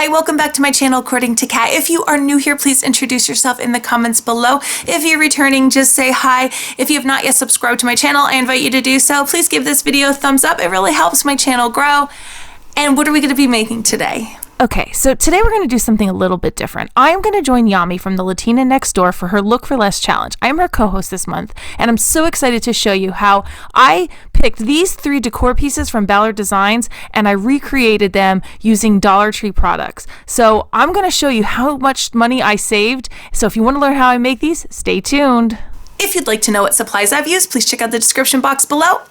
Hi, welcome back to my channel, According to Kat. If you are new here, please introduce yourself in the comments below. If you're returning, just say hi. If you have not yet subscribed to my channel, I invite you to do so. Please give this video a thumbs up. It really helps my channel grow. And what are we going to be making today? Okay, so today we're going to do something a little bit different. I am going to join Yami from the Latina next door for her Look for Less challenge. I'm her co-host this month, and I'm so excited to show you how I picked these 3 decor pieces from Ballard Designs, and I recreated them using Dollar Tree products. So I'm going to show you how much money I saved. So if you want to learn how I make these, stay tuned. If you'd like to know what supplies I've used, please check out the description box below.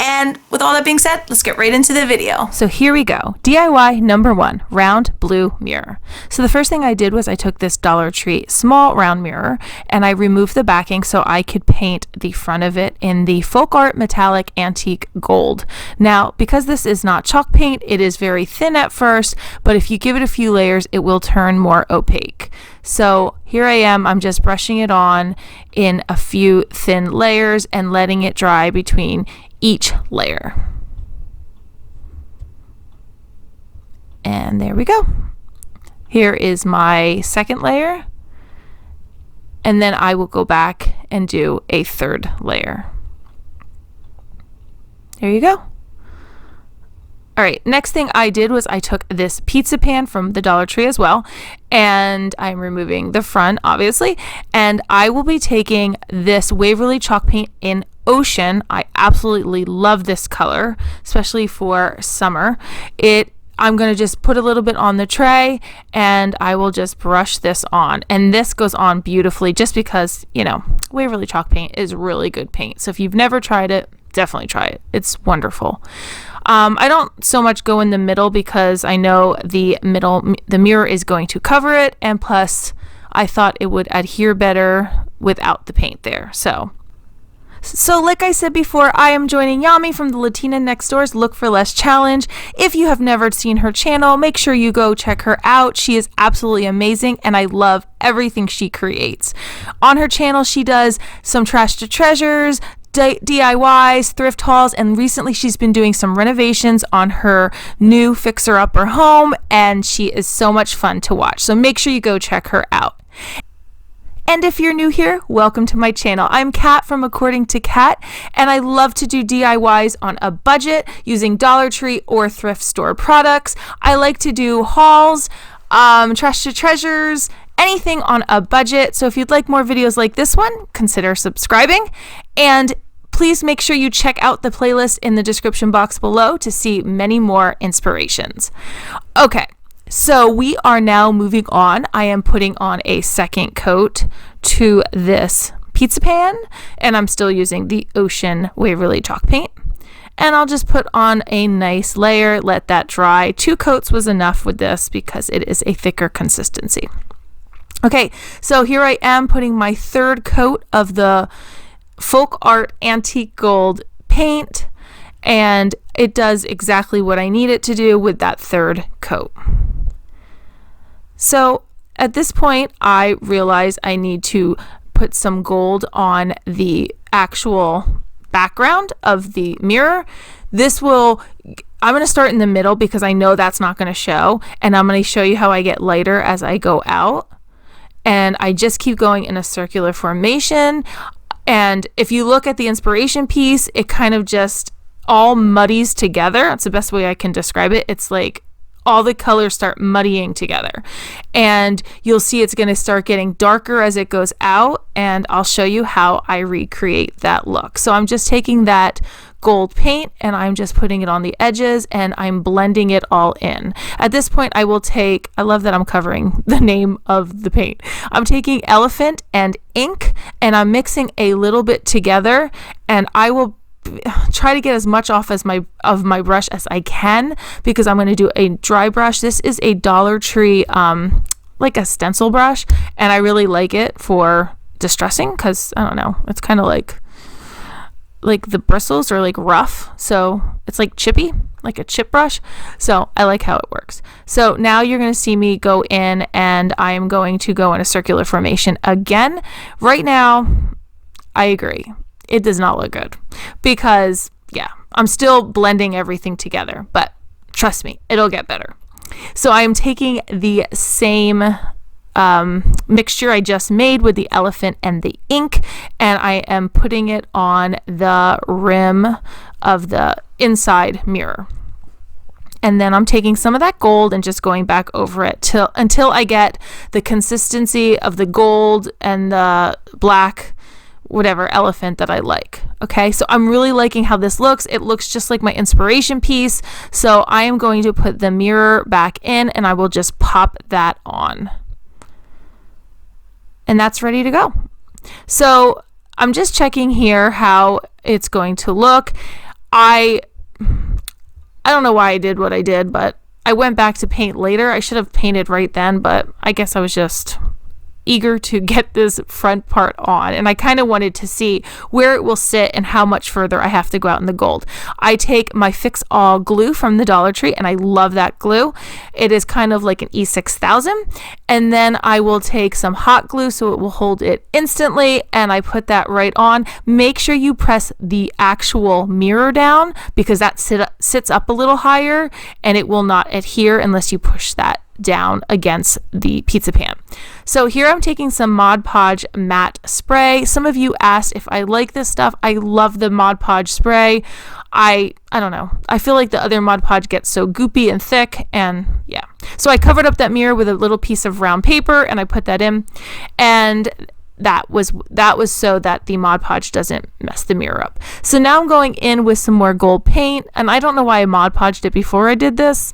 And with all that being said, let's get right into the video. So here we go. DIY number 1, round blue mirror. So the first thing I did was I took this Dollar Tree small round mirror and I removed the backing so I could paint the front of it in the folk art metallic antique gold. Now, because this is not chalk paint, it is very thin at first, but if you give it a few layers, it will turn more opaque. So here I am, I'm just brushing it on in a few thin layers and letting it dry between each layer. And there we go. Here is my second layer. And then I will go back and do a third layer. There you go. All right, next thing I did was I took this pizza pan from the Dollar Tree as well, and I'm removing the front, obviously, and I will be taking this Waverly Chalk Paint in Ocean. I absolutely love this color, especially for summer. I'm going to just put a little bit on the tray, and I will just brush this on, and this goes on beautifully just because, you know, Waverly Chalk Paint is really good paint. So if you've never tried it, definitely try it. It's wonderful. I don't so much go in the middle because I know the mirror is going to cover it, and plus I thought it would adhere better without the paint there. So like I said before, I am joining Yami from the Latina next door's Look for Less challenge. If you have never seen her channel, make sure you go check her out. She is absolutely amazing, and I love everything she creates. On her channel, she does some trash to treasures, DIYs, thrift hauls, and recently she's been doing some renovations on her new fixer-upper home, and she is so much fun to watch. So make sure you go check her out. And if you're new here, welcome to my channel. I'm Kat from According to Kat, and I love to do DIYs on a budget using Dollar Tree or thrift store products. I like to do hauls, trash to treasures, anything on a budget. So if you'd like more videos like this one, consider subscribing, and please make sure you check out the playlist in the description box below to see many more inspirations. Okay, so we are now moving on. I am putting on a second coat to this pizza pan, and I'm still using the Ocean Waverly Chalk Paint. And I'll just put on a nice layer, let that dry. 2 coats was enough with this because it is a thicker consistency. Okay, so here I am putting my third coat of the folk art antique gold paint, and it does exactly what I need it to do with that third coat. So at this point, I realize I need to put some gold on the actual background of the mirror. I'm going to start in the middle because I know that's not going to show, and I'm going to show you how I get lighter as I go out. And I just keep going in a circular formation. And if you look at the inspiration piece, it kind of just all muddies together. That's the best way I can describe it. It's like all the colors start muddying together. And you'll see it's going to start getting darker as it goes out. And I'll show you how I recreate that look. So I'm just taking that gold paint and I'm just putting it on the edges and I'm blending it all in. At this point, I love that I'm covering the name of the paint. I'm taking elephant and ink and I'm mixing a little bit together, and I will try to get as much off as my brush as I can because I'm going to do a dry brush. This is a Dollar Tree like a stencil brush, and I really like it for distressing because I don't know, it's kind of like the bristles are like rough, so it's like chippy, like a chip brush. So I like how it works. So now you're going to see me go in, and I am going to go in a circular formation again. Right now, I agree, it does not look good because, yeah, I'm still blending everything together, but trust me, it'll get better. So I'm taking the same mixture I just made with the elephant and the ink, and I am putting it on the rim of the inside mirror. And then I'm taking some of that gold and just going back over it until I get the consistency of the gold and the black, whatever elephant that I like. Okay, so I'm really liking how this looks. It looks just like my inspiration piece. So I am going to put the mirror back in and I will just pop that on. And that's ready to go. So I'm just checking here how it's going to look. I don't know why I did what I did, but I went back to paint later. I should have painted right then, but I guess I was just eager to get this front part on, and I kind of wanted to see where it will sit and how much further I have to go out in the gold. I take my Fix All glue from the Dollar Tree, and I love that glue. It is kind of like an E6000, and then I will take some hot glue so it will hold it instantly, and I put that right on. Make sure you press the actual mirror down because that sits up a little higher and it will not adhere unless you push that down against the pizza pan. So here I'm taking some Mod Podge matte spray. Some of you asked if I like this stuff. I love the Mod Podge spray. I don't know. I feel like the other Mod Podge gets so goopy and thick, and yeah. So I covered up that mirror with a little piece of round paper and I put that in, and that was so that the Mod Podge doesn't mess the mirror up. So now I'm going in with some more gold paint, and I don't know why I Mod Podged it before I did this.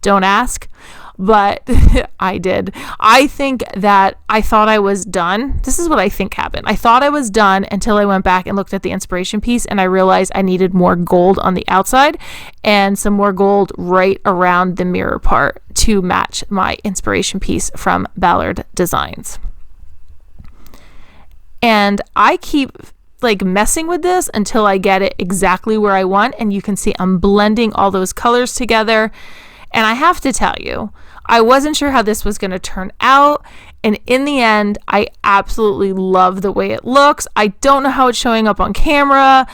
Don't ask. But I did. I think that I thought I was done. This is what I think happened. I thought I was done until I went back and looked at the inspiration piece and I realized I needed more gold on the outside and some more gold right around the mirror part to match my inspiration piece from Ballard Designs. And I keep like messing with this until I get it exactly where I want, and you can see I'm blending all those colors together. And I have to tell you, I wasn't sure how this was going to turn out. And in the end, I absolutely love the way it looks. I don't know how it's showing up on camera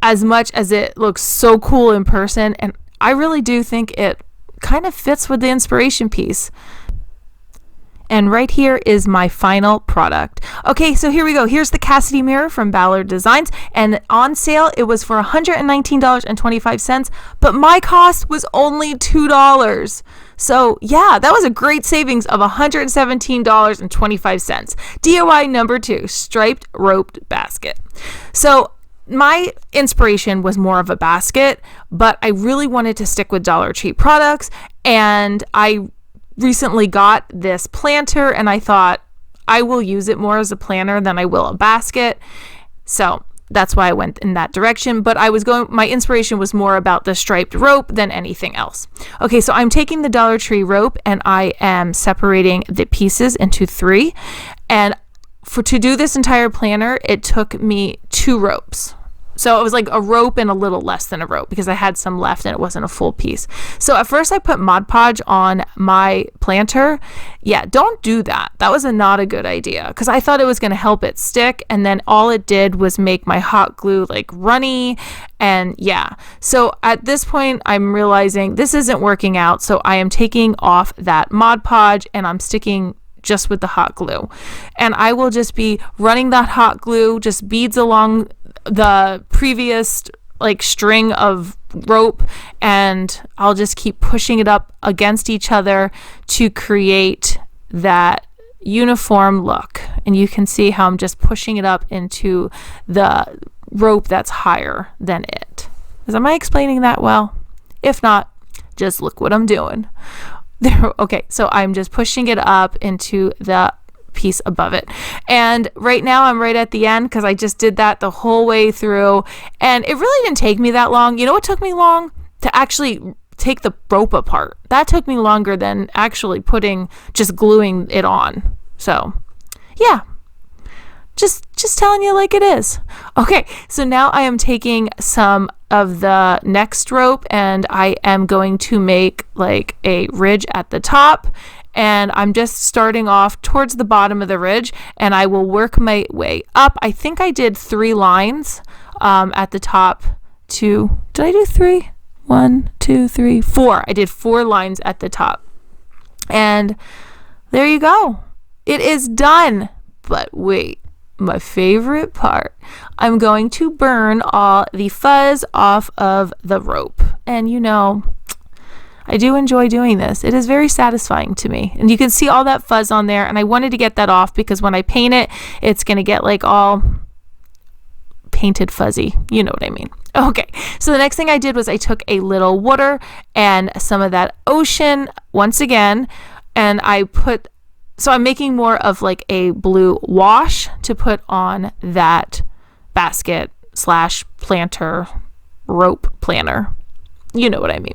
as much as it looks so cool in person. And I really do think it kind of fits with the inspiration piece. And right here is my final product. Okay, so here we go. Here's the Cassidy mirror from Ballard Designs. And on sale, it was for $119.25, but my cost was only $2. So yeah, that was a great savings of $117.25. DIY number 2, striped roped basket. So my inspiration was more of a basket, but I really wanted to stick with Dollar Tree products, and I recently got this planter and I thought I will use it more as a planter than I will a basket. So that's why I went in that direction, but my inspiration was more about the striped rope than anything else. Okay, so I'm taking the Dollar Tree rope and I am separating the pieces into 3. And to do this entire planter, it took me 2 ropes. So it was like a rope and a little less than a rope because I had some left and it wasn't a full piece. So at first I put Mod Podge on my planter. Yeah, don't do that. That was not a good idea because I thought it was going to help it stick, and then all it did was make my hot glue like runny. And yeah, so at this point I'm realizing this isn't working out. So I am taking off that Mod Podge and I'm sticking just with the hot glue. And I will just be running that hot glue, just beads along the previous like string of rope, and I'll just keep pushing it up against each other to create that uniform look. And you can see how I'm just pushing it up into the rope that's higher than it. Am I explaining that well? If not, just look what I'm doing. There. Okay, so I'm just pushing it up into the piece above it, and right now I'm right at the end because I just did that the whole way through, and it really didn't take me that long. You know what took me long? To actually take the rope apart. That took me longer than actually just gluing it on. So yeah, just telling you like it is. Okay, so now I am taking some of the next rope and I am going to make like a ridge at the top, and I'm just starting off towards the bottom of the ridge and I will work my way up. I think I did 3 lines at the top. Did I do 3? 1, 2, 3, 4. I did 4 lines at the top. And there you go. It is done. But wait, my favorite part. I'm going to burn all the fuzz off of the rope. And you know, I do enjoy doing this. It is very satisfying to me. And you can see all that fuzz on there. And I wanted to get that off because when I paint it, it's going to get like all painted fuzzy. You know what I mean. Okay, so the next thing I did was I took a little water and some of that ocean once again, and so I'm making more of like a blue wash to put on that basket / planter rope planner. You know what I mean.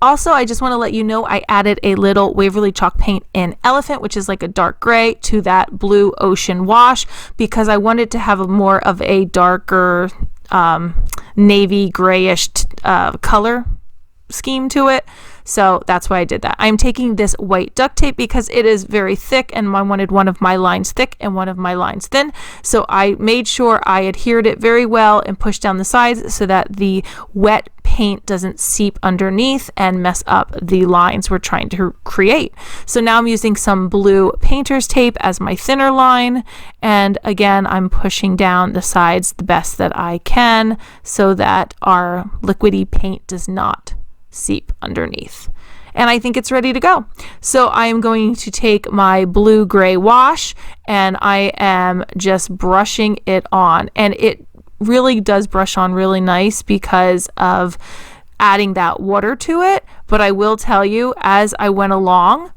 Also, I just want to let you know I added a little Waverly Chalk Paint in Elephant, which is like a dark gray, to that blue ocean wash because I wanted to have more of a darker navy grayish color scheme to it. So that's why I did that. I'm taking this white duct tape because it is very thick and I wanted one of my lines thick and one of my lines thin. So I made sure I adhered it very well and pushed down the sides so that the wet paint doesn't seep underneath and mess up the lines we're trying to create. So now I'm using some blue painter's tape as my thinner line. And again, I'm pushing down the sides the best that I can so that our liquidy paint does not seep underneath. And I think it's ready to go. So I am going to take my blue gray wash and I am just brushing it on, and it really does brush on really nice because of adding that water to it. But I will tell you, as I went along,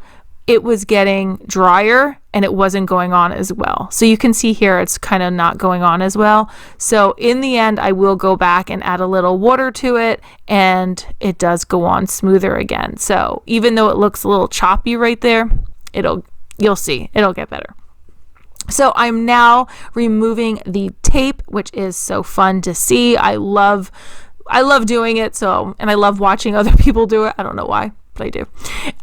it was getting drier and it wasn't going on as well. So you can see here it's kind of not going on as well. So in the end, I will go back and add a little water to it and it does go on smoother again. So even though it looks a little choppy right there, you'll see it'll get better. So I'm now removing the tape, which is so fun to see. I love doing it. And I love watching other people do it. I don't know why, but I do.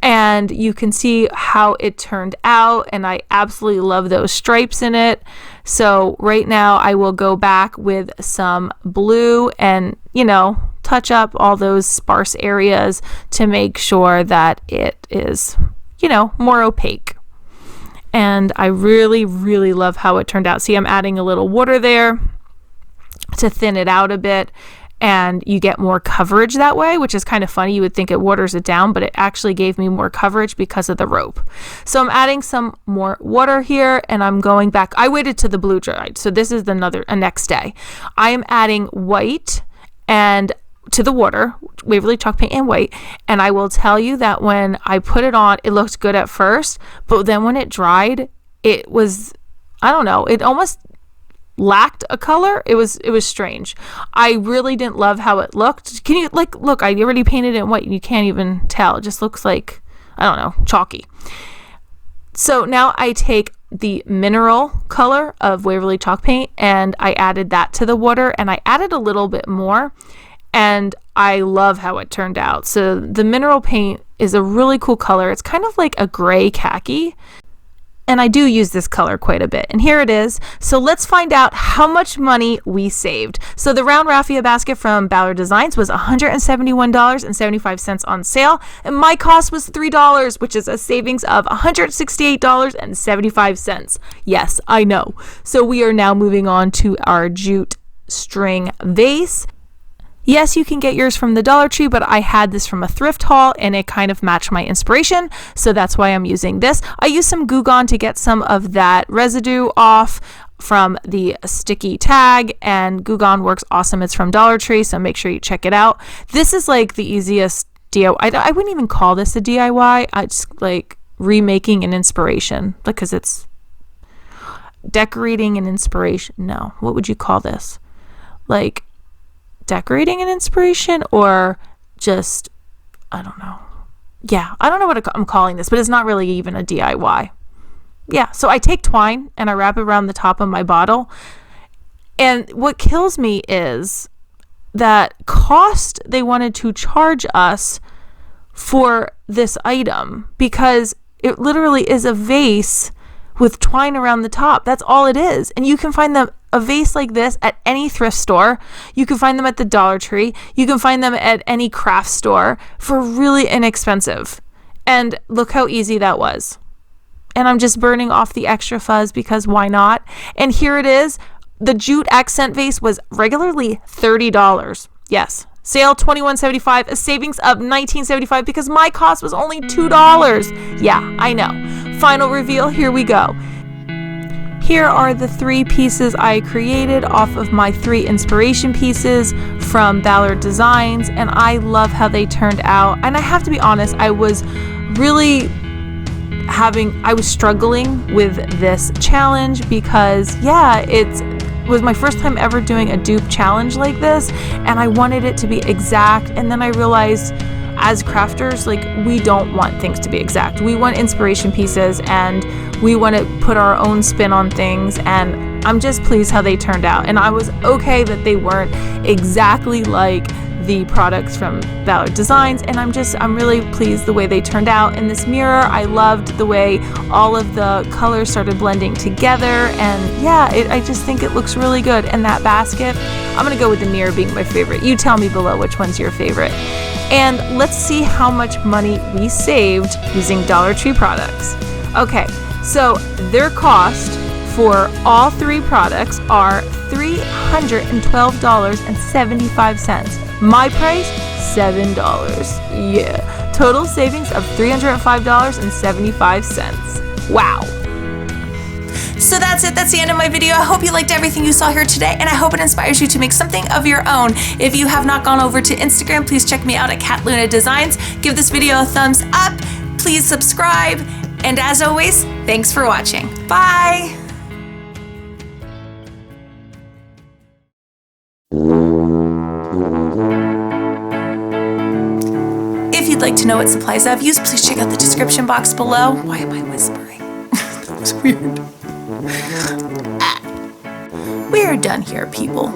And you can see how it turned out, and I absolutely love those stripes in it. So right now I will go back with some blue and, touch up all those sparse areas to make sure that it is, more opaque. And I really, really love how it turned out. See, I'm adding a little water there to thin it out a bit. And you get more coverage that way, which is kind of funny. You would think it waters it down, but it actually gave me more coverage because of the rope. So I'm adding some more water here and I'm going back. I waited till the blue dried. So this is a next day. I am adding white and to the water, Waverly Chalk Paint and white. And I will tell you that when I put it on, it looked good at first, but then when it dried, it was, I don't know, it almost lacked a color. It was strange. I really didn't love how it looked. Can you look, I already painted it in white and you can't even tell. It just looks like, I don't know, chalky. So now I take the mineral color of Waverly Chalk Paint and I added that to the water, and I added a little bit more, and I love how it turned out. So the mineral paint is a really cool color. It's kind of like a gray khaki. And I do use this color quite a bit. And here it is. So let's find out how much money we saved. So the round raffia basket from Ballard Designs was $171.75 on sale. And my cost was $3, which is a savings of $168.75. Yes, I know. So we are now moving on to our jute string vase. Yes, you can get yours from the Dollar Tree, but I had this from a thrift haul and it kind of matched my inspiration. So that's why I'm using this. I used some Goo Gone to get some of that residue off from the sticky tag, and Goo Gone works awesome. It's from Dollar Tree, so make sure you check it out. This is like the easiest DIY. I wouldn't even call this a DIY. I just like remaking an inspiration because it's decorating an inspiration. No, what would you call this? Like decorating an inspiration, or just, I don't know. Yeah, I don't know what I'm calling this, but it's not really even a DIY. Yeah, so I take twine and I wrap it around the top of my bottle. And what kills me is that cost they wanted to charge us for this item, because it literally is a vase with twine around the top. That's all it is. And you can find them a vase like this at any thrift store. You can find them at the Dollar Tree. You can find them at any craft store for really inexpensive. And look how easy that was. And I'm just burning off the extra fuzz because why not? And here it is. The jute accent vase was regularly $30. Yes. Sale $21.75, a savings of $19.75 because my cost was only $2. Yeah, I know. Final reveal, here we go. Here are the 3 pieces I created off of my 3 inspiration pieces from Ballard Designs, and I love how they turned out. And I have to be honest, I was struggling with this challenge because, yeah, it was my first time ever doing a dupe challenge like this, and I wanted it to be exact. And then I realized, as crafters, like, we don't want things to be exact. We want inspiration pieces, and we want to put our own spin on things, and I'm just pleased how they turned out. And I was okay that they weren't exactly like the products from Ballard Designs, and I'm really pleased the way they turned out. In this mirror, I loved the way all of the colors started blending together, and yeah, I just think it looks really good. And that basket, I'm gonna go with the mirror being my favorite. You tell me below which one's your favorite. And let's see how much money we saved using Dollar Tree products. Okay, so their cost for all 3 products are $312.75. My price, $7. Yeah. Total savings of $305.75. Wow. So that's it. That's the end of my video. I hope you liked everything you saw here today, and I hope it inspires you to make something of your own. If you have not gone over to Instagram, please check me out at Luna Designs. Give this video a thumbs up. Please subscribe. And as always, thanks for watching. Bye. If you'd like to know what supplies I've used, please check out the description box below. Why am I whispering? That was weird. We're done here, people.